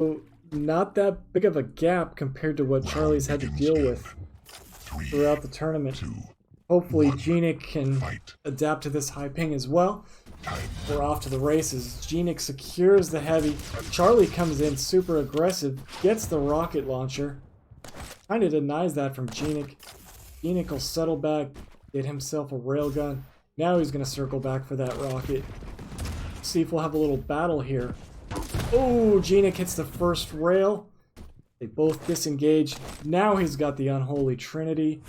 So not that big of a gap compared to what Charlie's had to deal with throughout the tournament. Hopefully GNiK can adapt to this high ping as well. We're off to the races. GNiK secures the heavy. Charlie comes in super aggressive, gets the rocket launcher. Kind of denies that from GNiK. GNiK will settle back, get himself a railgun. Now he's going to circle back for that rocket. See if we'll have a little battle here. Oh, GNiK hits the first rail. They both disengage. Now he's got the Unholy Trinity.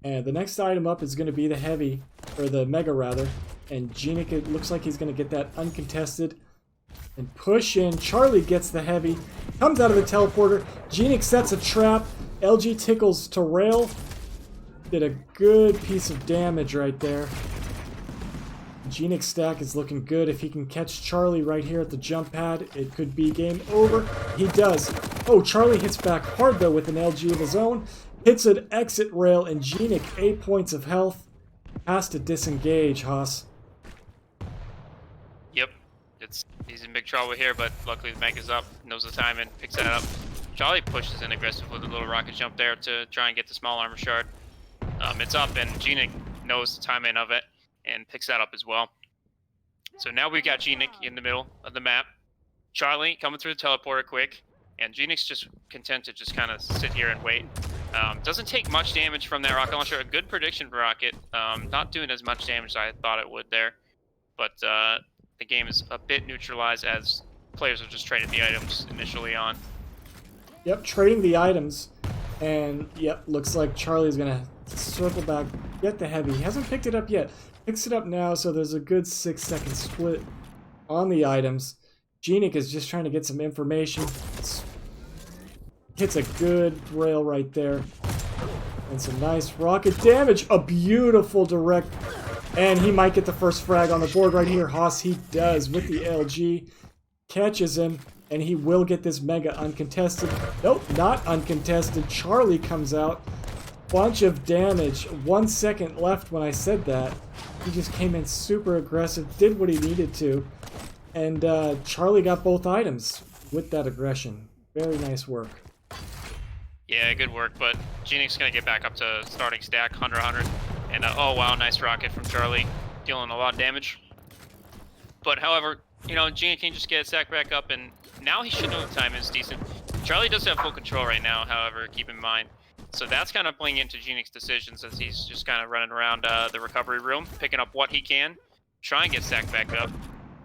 And the next item up is going to be the heavy, or the mega rather. And GNiK, it looks like he's going to get that uncontested. And push in. Charlie gets the heavy. Comes out of the teleporter. GNiK sets a trap. LG tickles to rail. Did a good piece of damage right there. GNiK's stack is looking good. If he can catch Charlie right here at the jump pad, it could be game over. He does. Oh, Charlie hits back hard though with an LG of his own. Hits an exit rail, and GNiK, 8 points of health. Has to disengage, Haas. Yep. He's in big trouble here, but luckily the mech is up, knows the time, and picks that up. Charlie pushes in aggressive with a little rocket jump there to try and get the small armor shard. It's up, and GNiK knows the timing of it and picks that up as well. So now we've got GNiK in the middle of the map. Charlie coming through the teleporter quick, and GNiK's just content to just kind of sit here and wait. Doesn't take much damage from that rocket launcher. A good prediction for rocket. Not doing as much damage as I thought it would there. But the game is a bit neutralized as players are just trading the items initially on. Yep, trading the items. And yep, looks like Charlie's going to circle back, get the heavy. He hasn't picked it up yet. Picks it up now, so there's a good 6-second split on the items. GNiK is just trying to get some information. Hits a good rail right there. And some nice rocket damage. A beautiful direct. And he might get the first frag on the board right here. Haas, he does with the LG. Catches him. And he will get this mega uncontested. Nope, not uncontested. Charlie comes out. Bunch of damage. 1 second left when I said that. He just came in super aggressive. Did what he needed to. And Charlie got both items with that aggression. Very nice work. Yeah, good work, but GNiK's going to get back up to starting stack, 100-100. And oh wow, nice rocket from Charlie, dealing a lot of damage. But however, you know, GNiK can just get his stack back up, and now he should know the time is decent. Charlie does have full control right now, however, keep in mind. So that's kind of playing into GNiK's decisions as he's just kind of running around the recovery room, picking up what he can, try and get stacked back up.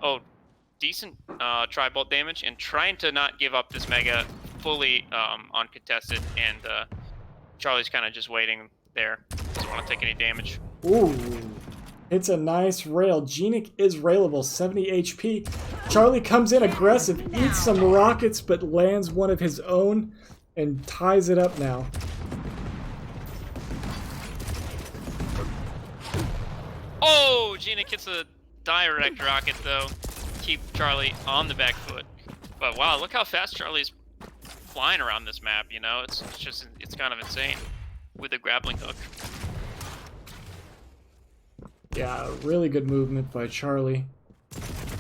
Oh, decent tri-bolt damage, and trying to not give up this mega fully uncontested, and Charlie's kind of just waiting there. Doesn't want to take any damage. Ooh, it's a nice rail. GNiK is railable, 70 HP. Charlie comes in aggressive, eats some rockets, but lands one of his own and ties it up now. Oh, GNiK hits a direct rocket though. Keep Charlie on the back foot. But wow, look how fast Charlie's flying around this map, you know? It's kind of insane with the grappling hook. Yeah, really good movement by Charlie.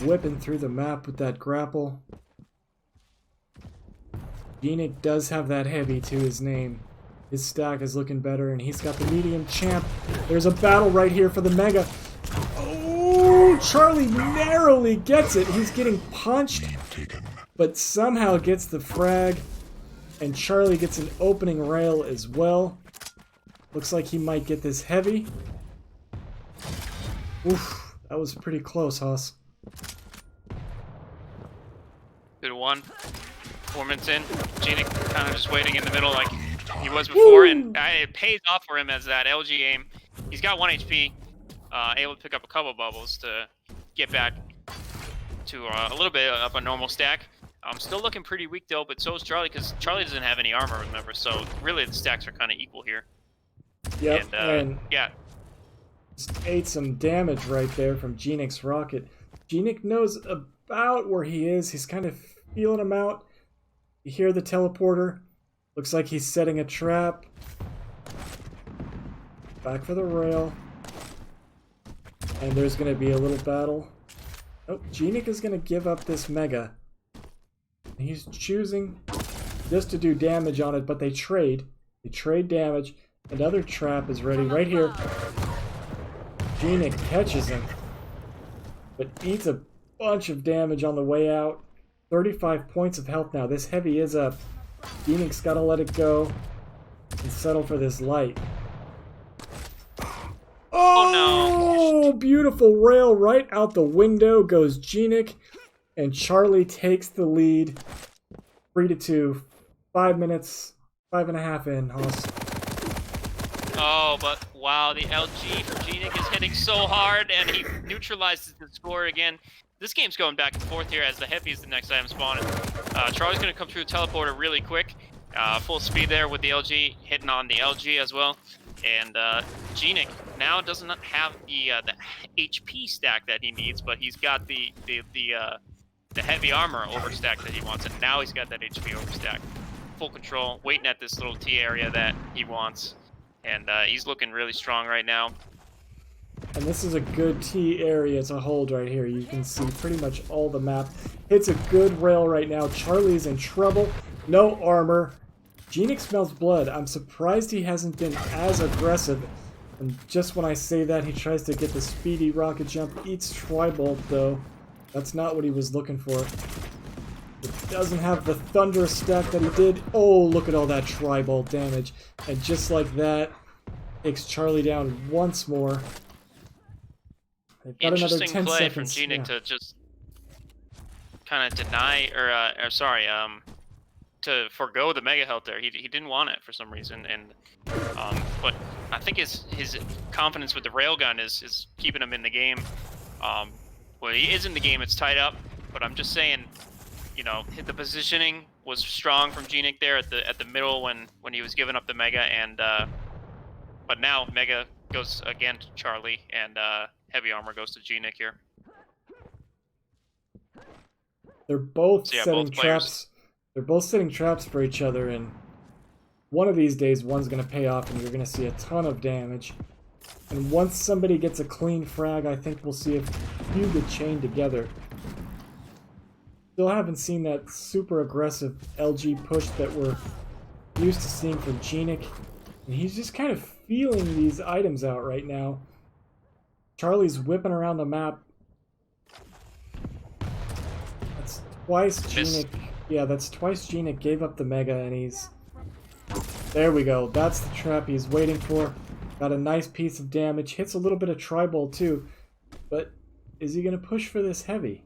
Whipping through the map with that grapple. GNiK does have that heavy to his name. His stack is looking better, and he's got the medium champ. There's a battle right here for the mega. Oh, Charlie narrowly gets it. He's getting punched, but somehow gets the frag. And Charlie gets an opening rail as well. Looks like he might get this heavy. Oof, that was pretty close, Haas. Good one. 4 minutes in. GNiK kind of just waiting in the middle like he was before, and it pays off for him as that LG aim. He's got 1 HP, able to pick up a couple bubbles to get back to a little bit of a normal stack. Still looking pretty weak though, but so is Charlie, because Charlie doesn't have any armor, remember, so really the stacks are kind of equal here. Yep, and yeah. Just ate some damage right there from GNiK's rocket. GNiK knows about where he is. He's kind of feeling him out. You hear the teleporter. Looks like he's setting a trap. Back for the rail. And there's going to be a little battle. Oh, GNiK is going to give up this mega. He's choosing just to do damage on it, but they trade. They trade damage. Another trap is ready right here. GNiK catches him, but eats a bunch of damage on the way out. 35 points of health now. This heavy is up. GNiK's got to let it go and settle for this light. Oh no! Beautiful rail right out the window goes GNiK, and Charlie takes the lead. 3-2. 5 minutes, 5.5 in, Haas. Oh, but wow, the LG from GNiK is hitting so hard, and he neutralizes the score again. This game's going back and forth here as the heavy is the next item spawning. Charlie's going to come through the teleporter really quick. Full speed there with the LG, hitting on the LG as well. And GNiK now does not have the HP stack that he needs, but he's got the heavy armor overstack that he wants, and now he's got that HP overstack. Full control, waiting at this little T area that he wants. And he's looking really strong right now. And this is a good T area to hold right here. You can see pretty much all the map. Hits a good rail right now. Charlie's in trouble. No armor. GNiK smells blood. I'm surprised he hasn't been as aggressive. And just when I say that, he tries to get the speedy rocket jump. Eats Tri-Bolt, though. That's not what he was looking for. It doesn't have the thunder stack that he did. Oh, look at all that Tri-Bolt damage. And just like that, takes Charlie down once more. They've got another 10 play seconds. from GNiK to just kind of deny, to forego the mega health there. He didn't want it for some reason, and but I think his confidence with the railgun is keeping him in the game. Well, he is in the game. It's tied up, but I'm just saying, you know, the positioning was strong from GNiK there at the middle when he was giving up the mega, and but now mega goes again to Charlie, and heavy armor goes to GNiK here. They're both So, yeah, setting both players. traps. They're both setting traps for each other, and one of these days, one's going to pay off, and you're going to see a ton of damage. And once somebody gets a clean frag, I think we'll see a few get chained together. Still haven't seen that super aggressive LG push that we're used to seeing from GNiK. And he's just kind of feeling these items out right now. Charlie's whipping around the map. That's twice GNiK. Yeah, that's twice GNiK gave up the mega, and he's... There we go. That's the trap he's waiting for. Got a nice piece of damage. Hits a little bit of Tri-Bolt too. But is he going to push for this heavy?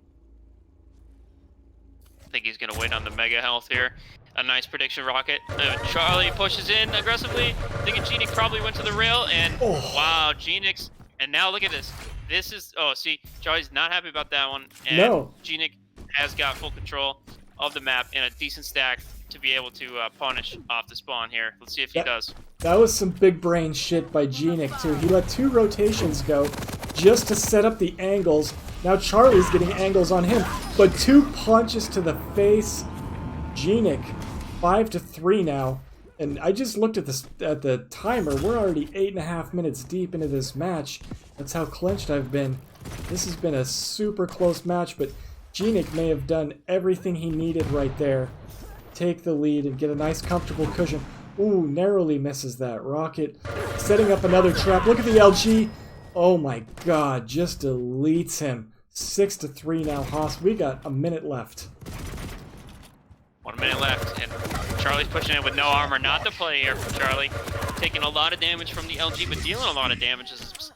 I think he's going to wait on the mega health here. A nice prediction rocket. Charlie pushes in aggressively. Thinking GNiK probably went to the rail, and wow, GNiK's... And now look at this. This is... Oh, see, Charlie's not happy about that one. And No. GNiK has got full control of the map and a decent stack to be able to punish off the spawn here. Let's see if he does. That was some big brain shit by GNiK too. He let 2 rotations go just to set up the angles. Now Charlie's getting angles on him, but 2 punches to the face. GNiK 5-3 now, and I just looked at the timer. We're already 8.5 minutes deep into this match. That's how clenched I've been. This has been a super close match, but GNiK may have done everything he needed right there. Take the lead and get a nice comfortable cushion. Ooh, narrowly misses that rocket. Setting up another trap. Look at the LG. Oh my god, just deletes him. 6-3 now, Haas. We got a minute left. 1 minute left, and Charlie's pushing in with no armor. Not the play here from Charlie. Taking a lot of damage from the LG, but dealing a lot of damage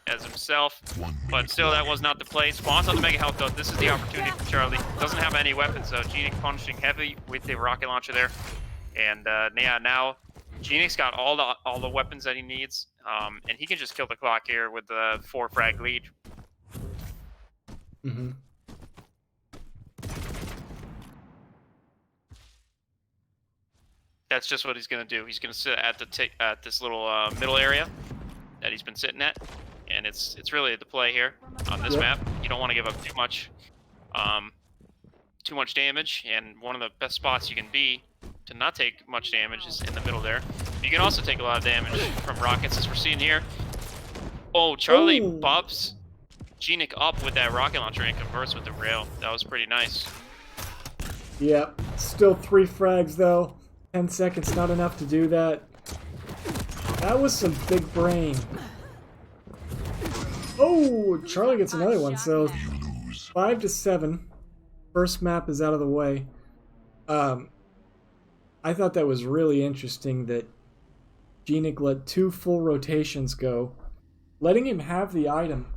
as himself. But still, that was not the play. Spawns on the mega health, though. This is the opportunity for Charlie. Doesn't have any weapons, so GNiK punishing heavy with the rocket launcher there. And yeah, now GNiK's got all the weapons that he needs, and he can just kill the clock here with the 4 frag lead. Mm-hmm. That's just what he's gonna do. He's gonna sit at this little middle area that he's been sitting at, and it's really the play here on this map. You don't want to give up too much damage, and one of the best spots you can be to not take much damage is in the middle there. You can also take a lot of damage from rockets, as we're seeing here. Oh, Charlie bobs GNiK up with that rocket launcher and converts with the rail. That was pretty nice. Yep. Still 3 frags though. 10 seconds, not enough to do that. That was some big brain. Oh, Charlie gets another one, so 5 to 7. First map is out of the way. I thought that was really interesting that GNiK let 2 full rotations go, letting him have the item.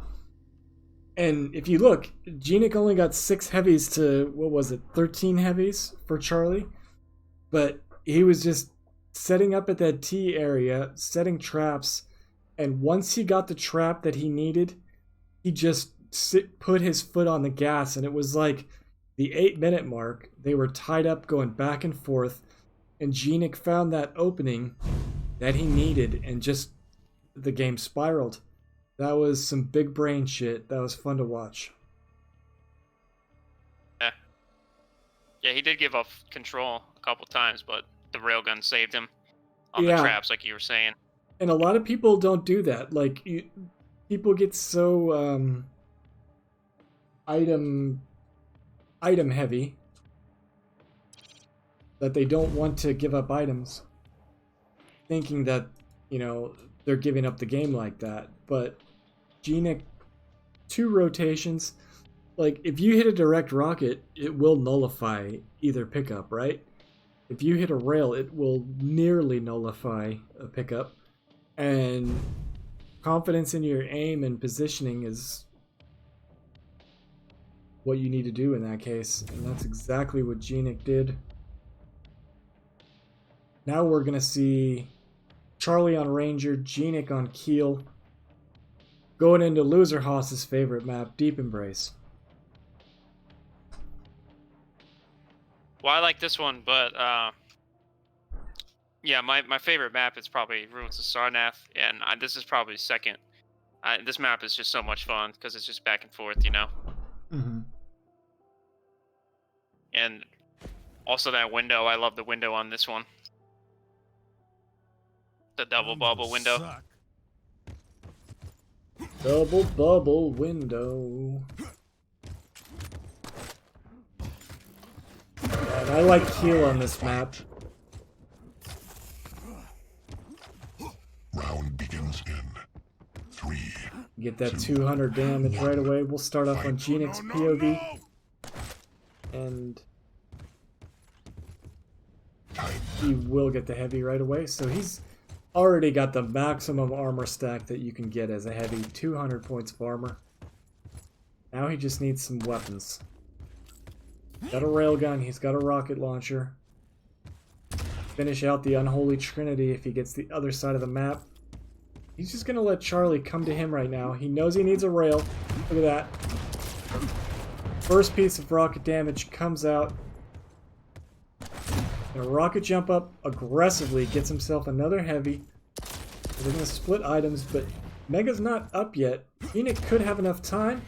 And if you look, GNiK only got 6 heavies to, what was it, 13 heavies for Charlie? But he was just setting up at that T area, setting traps, and once he got the trap that he needed, he just put his foot on the gas, and it was like the 8-minute mark. They were tied up going back and forth, and GNiK found that opening that he needed, and just the game spiraled. That was some big brain shit. That was fun to watch. Yeah, he did give up control a couple times, but the railgun saved him on the traps, like you were saying. And a lot of people don't do that. Like, people get so item heavy that they don't want to give up items, thinking that, you know, they're giving up the game like that. But GNiK, 2 rotations, like, if you hit a direct rocket, it will nullify either pickup, right? If you hit a rail, it will nearly nullify a pickup. And confidence in your aim and positioning is what you need to do in that case. And that's exactly what GNiK did. Now we're going to see Charlie on Ranger, GNiK on Keel. Going into Loser Haas's favorite map, Deep Embrace. Well, I like this one, but yeah, my favorite map is probably Ruins of Sarnath, and this is probably second. This map is just so much fun because it's just back and forth, you know? Mm-hmm. And also that window, I love the window on this one. The double bubble window. Double bubble window. And I like Keel on this map. Round begins in 3. Get that 200 damage right away. We'll start off on GNiK's POV. And he will get the heavy right away. So he's already got the maximum armor stack that you can get as a heavy. 200 points of armor. Now he just needs some weapons. He's got a railgun. He's got a rocket launcher. Finish out the unholy trinity if he gets the other side of the map. He's just going to let Charlie come to him right now. He knows he needs a rail. Look at that. First piece of rocket damage comes out. And a rocket jump up aggressively, gets himself another heavy. They're going to split items, but Mega's not up yet. GNiK could have enough time.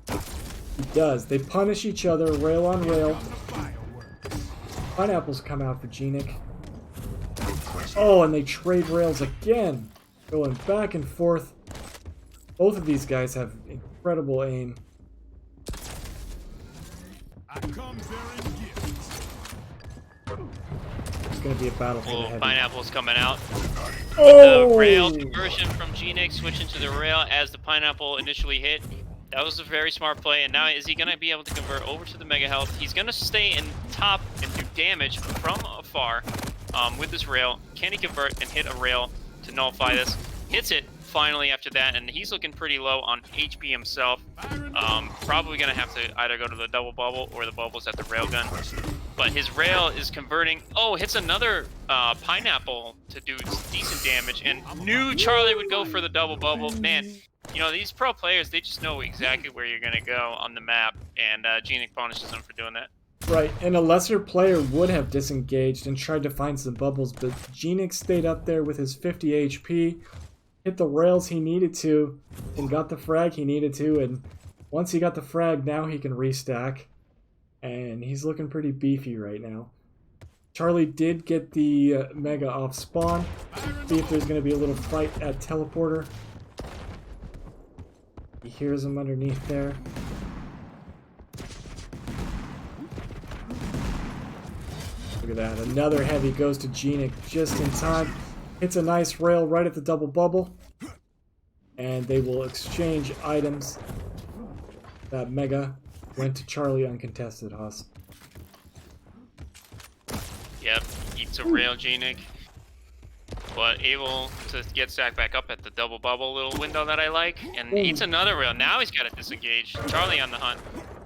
He does. They punish each other, rail on rail. Pineapples come out for GNiK. Oh, and they trade rails again. Going back and forth. Both of these guys have incredible aim. It's going to be a battle for the heavy. Pineapple's coming out. Oh! The rail conversion from GNiK switching to the rail as the pineapple initially hit. That was a very smart play, and now is he going to be able to convert over to the Mega Health? He's going to stay in top and do damage from afar with this rail. Can he convert and hit a rail to nullify this? Hits it finally after that, and he's looking pretty low on HP himself. Probably going to have to either go to the double bubble or the bubbles at the railgun. But his rail is converting. Oh, hits another pineapple to do decent damage, and knew Charlie would go for the double bubble. Man, you know, these pro players, they just know exactly where you're going to go on the map, and GNiK punishes them for doing that. Right, and a lesser player would have disengaged and tried to find some bubbles, but GNiK stayed up there with his 50 HP, hit the rails he needed to, and got the frag he needed to, and once he got the frag, now he can restack, and he's looking pretty beefy right now. Charlie did get the Mega off spawn. See if there's going to be a little fight at Teleporter. He hears him underneath there. Look at that. Another heavy goes to GNiK just in time. Hits a nice rail right at the double bubble. And they will exchange items. That mega went to Charlie uncontested, Haas. Yep, eats a rail GNiK. But able to get stacked back up at the double bubble little window that I like. And eats another rail. Now he's got to disengage. Charlie on the hunt.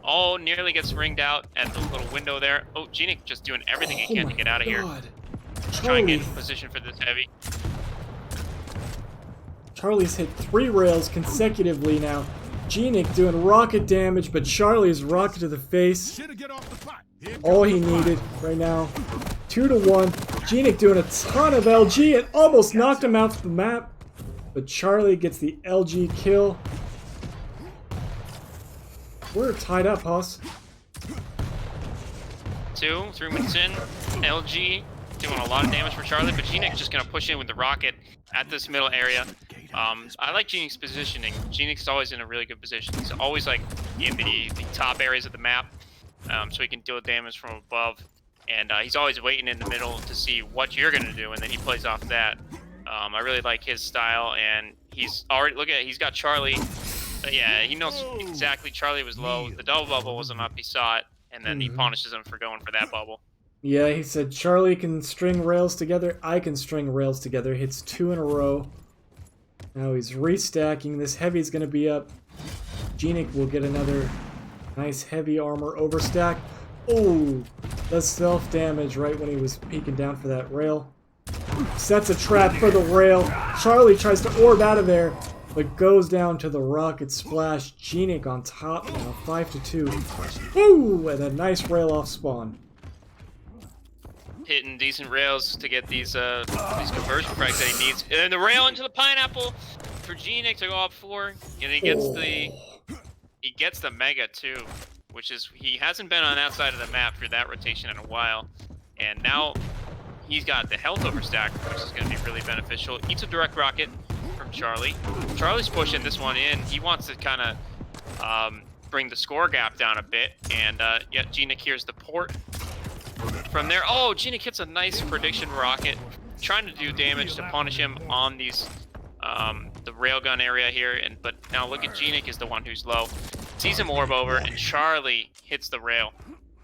Oh, nearly gets ringed out at the little window there. Oh, GNiK just doing everything he can to get out of here. Try and get in position for this heavy. Charlie's hit 3 rails consecutively now. GNiK doing rocket damage, but Charlie's rocket to the face. All he needed right now. 2-1. GNiK doing a ton of LG. It almost knocked him out the map. But Charlie gets the LG kill. We're tied up, Haas. 3 minutes in. LG doing a lot of damage for Charlie, but GNiK just going to push in with the rocket at this middle area. I like GNiK's positioning. GNiK's always in a really good position. He's always like in the top areas of the map, so he can deal damage from above. And he's always waiting in the middle to see what you're going to do, and then he plays off that. I really like his style, and he's already, look at it, he's got Charlie. Yeah, he knows exactly Charlie was low. The double bubble wasn't up, he saw it, and then he punishes him for going for that bubble. Yeah, he said Charlie can string rails together, I can string rails together. Hits 2 in a row. Now he's restacking. This heavy's going to be up. GNiK will get another nice heavy armor overstack. Oh, the self-damage right when he was peeking down for that rail. Sets a trap for the rail. Charlie tries to orb out of there, but goes down to the rocket splash. GNiK on top now, 5-2. Ooh, and a nice rail off spawn. Hitting decent rails to get these conversion frags that he needs. And then the rail into the pineapple for GNiK to go up 4. And he gets the mega too, which is, he hasn't been on that side of the map for that rotation in a while. And now he's got the health overstack, which is going to be really beneficial. Eats a direct rocket from Charlie. Charlie's pushing this one in. He wants to kind of bring the score gap down a bit. And yeah, GNiK hears the port. From there, oh, GNiK hits a nice prediction rocket, trying to do damage to punish him on these, the railgun area here. But now look at GNiK is the one who's low. Sees him orb over, and Charlie hits the rail.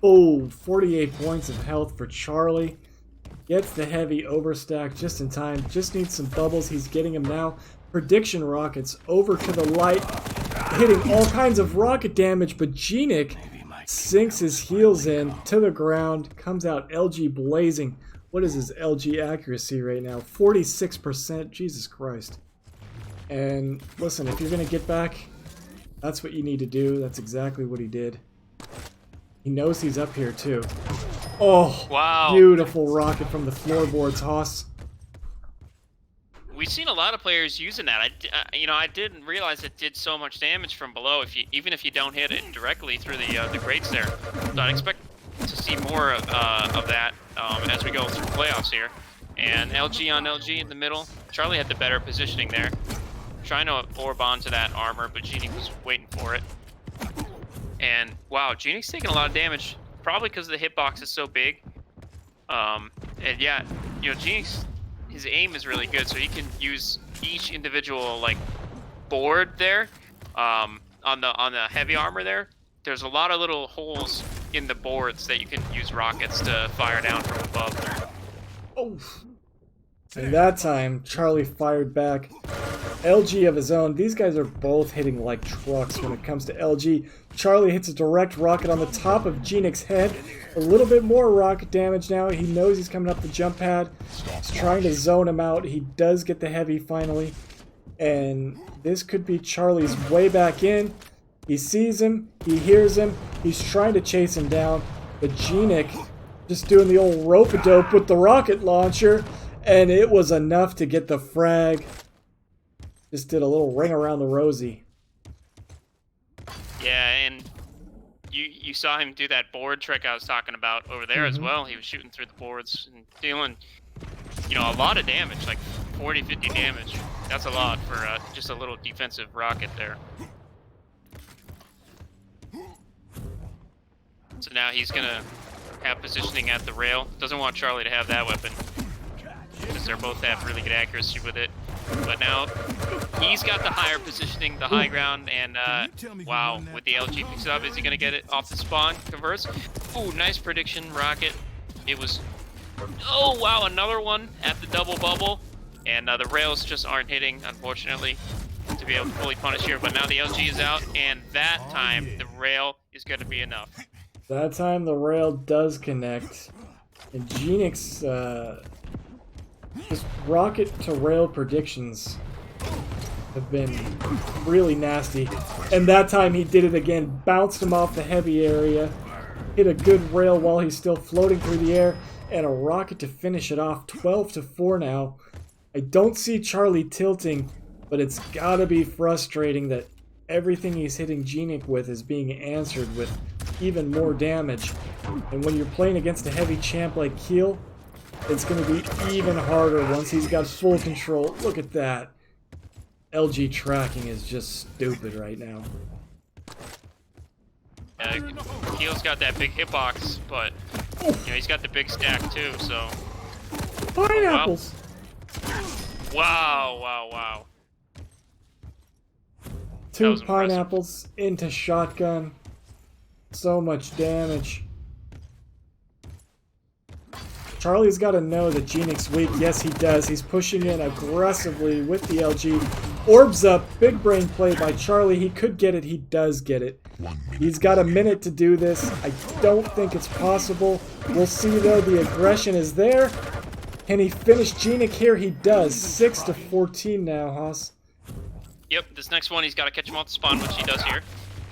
Oh, 48 points of health for Charlie. Gets the heavy overstack just in time. Just needs some bubbles. He's getting them now. Prediction rockets over to the light, hitting all kinds of rocket damage, but GNiK sinks his heels in to the ground, comes out LG blazing. What is his LG accuracy right now? 46%. Jesus Christ. And listen, if you're going to get back, that's what you need to do. That's exactly what he did. He knows he's up here too. Oh, wow. Beautiful rocket from the floorboards, Haas. We've seen a lot of players using that. I didn't realize it did so much damage from below. Even if you don't hit it directly through the grates there, so I'd expect to see more of that as we go through the playoffs here. And LG on LG in the middle. Charlie had the better positioning there, trying to orb onto that armor, but GNiK was waiting for it. And wow, GNiK's taking a lot of damage, probably because the hitbox is so big. And yeah, you know, GNiK's, his aim is really good, so he can use each individual like board there on the heavy armor there. There's a lot of little holes in the boards that you can use rockets to fire down from above. Oh. And that time, Charlie fired back. LG of his own. These guys are both hitting like trucks when it comes to LG. Charlie hits a direct rocket on the top of GNiK's head. A little bit more rocket damage now. He knows he's coming up the jump pad. He's trying to zone him out. He does get the heavy finally. And this could be Charlie's way back in. He sees him. He hears him. He's trying to chase him down. But GNiK just doing the old rope-a-dope with the rocket launcher. And it was enough to get the frag. Just did a little ring around the rosy. Yeah, and you saw him do that board trick I was talking about over there as well. He was shooting through the boards and dealing, you know, a lot of damage, like 40, 50 damage. That's a lot for just a little defensive rocket there. So now he's gonna have positioning at the rail. Doesn't want Charlie to have that weapon, because they both have really good accuracy with it. But now he's got the higher positioning, the high ground, and wow, with the LG picks it up, is he gonna get it off the spawn? Converse. Ooh, nice prediction, Rocket. It was. Oh wow, another one at the double bubble, and the rails just aren't hitting, unfortunately, to be able to fully punish here. But now the LG is out, and that time the rail is gonna be enough. That time the rail does connect, and GNiK's just rocket to rail predictions have been really nasty. And that time he did it again, bounced him off the heavy area, hit a good rail while he's still floating through the air, and a rocket to finish it off. 12-4 now. I don't see Charlie tilting, but it's gotta be frustrating that everything he's hitting GNiK with is being answered with even more damage. And when you're playing against a heavy champ like Keel, it's going to be even harder once he's got full control. Look at that. LG tracking is just stupid right now. Keel's got that big hitbox, but you know, he's got the big stack too, so... Pineapples! Wow, wow, wow. 2 pineapples into shotgun. So much damage. Charlie's got to know that GNiK's weak. Yes, he does. He's pushing in aggressively with the LG. Orbs up. Big brain play by Charlie. He could get it. He does get it. He's got a minute to do this. I don't think it's possible. We'll see, though. The aggression is there. Can he finish GNiK here? He does. 6-14 now, Haas. Yep, this next one he's got to catch him off the spawn, which he does here.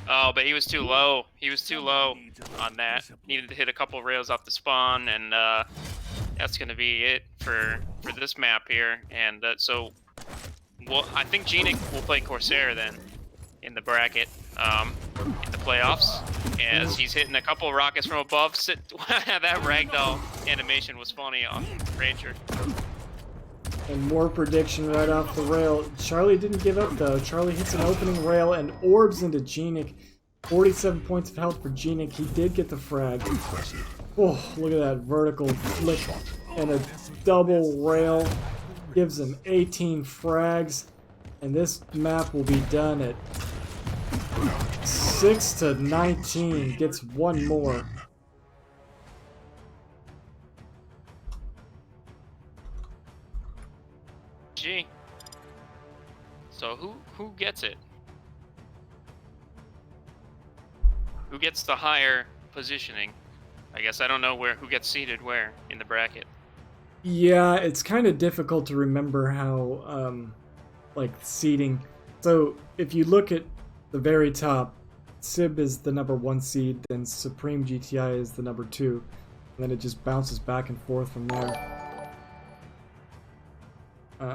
Oh, but he was too low. He was too low on that. Needed to hit a couple rails off the spawn, and that's going to be it for this map here. And so, well, I think GNiK will play Corsair then in the bracket in the playoffs, as he's hitting a couple rockets from above. That ragdoll animation was funny on Ranger. And more prediction right off the rail. Charlie didn't give up, though. Charlie hits an opening rail and orbs into GNiK. 47 points of health for GNiK. He did get the frag. Oh, look at that vertical flick and a double rail. Gives him 18 frags. And this map will be done at 6-19. Gets one more. So who gets it? Who gets the higher positioning? I guess I don't know who gets seated where in the bracket. Yeah, it's kind of difficult to remember how like seeding. So if you look at the very top, Sib is the number 1 seed, then Supreme GTI is the number 2, and then it just bounces back and forth from there.